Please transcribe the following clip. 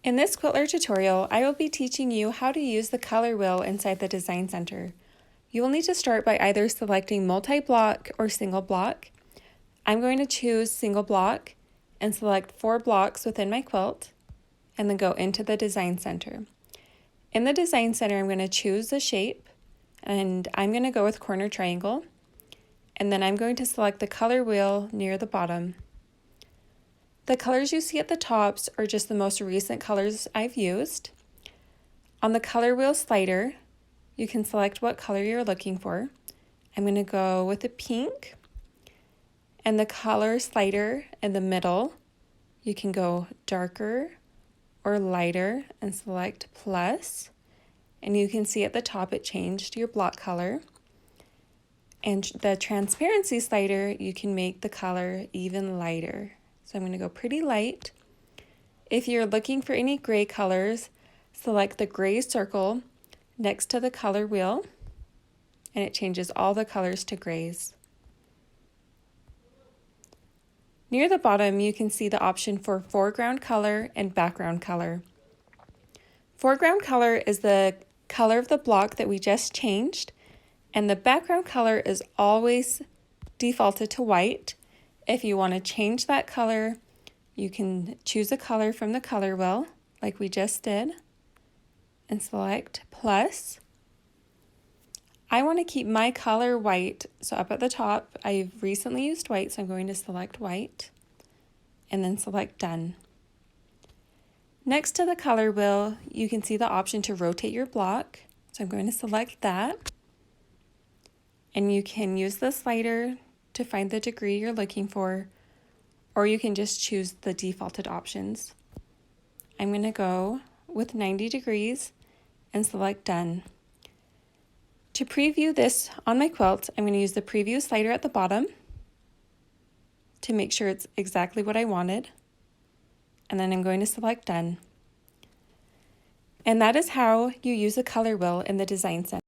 In this Quiltler tutorial, I will be teaching you how to use the color wheel inside the Design Center. You will need to start by either selecting multi-block or single block. I'm going to choose single block and select 4 blocks within my quilt and then go into the Design Center. In the Design Center, I'm going to choose the shape and I'm going to go with corner triangle, and then I'm going to select the color wheel near the bottom. The colors you see at the tops are just the most recent colors I've used. On the color wheel slider, you can select what color you're looking for. I'm going to go with the pink, and the color slider in the middle, you can go darker or lighter and select plus, and you can see at the top it changed your block color. And the transparency slider, you can make the color even lighter. So I'm going to go pretty light. If you're looking for any gray colors, select the gray circle next to the color wheel, and it changes all the colors to grays. Near the bottom, you can see the option for foreground color and background color. Foreground color is the color of the block that we just changed, and the background color is always defaulted to white. If you want to change that color, you can choose a color from the color wheel, like we just did, and select plus. I want to keep my color white, so up at the top, I've recently used white, so I'm going to select white, and then select done. Next to the color wheel, you can see the option to rotate your block, so I'm going to select that. And you can use the slider to find the degree you're looking for, or you can just choose the defaulted options. I'm going to go with 90 degrees and select done. To preview this on my quilt, I'm going to use the preview slider at the bottom to make sure it's exactly what I wanted, and then I'm going to select done. And that is how you use a color wheel in the Design Center.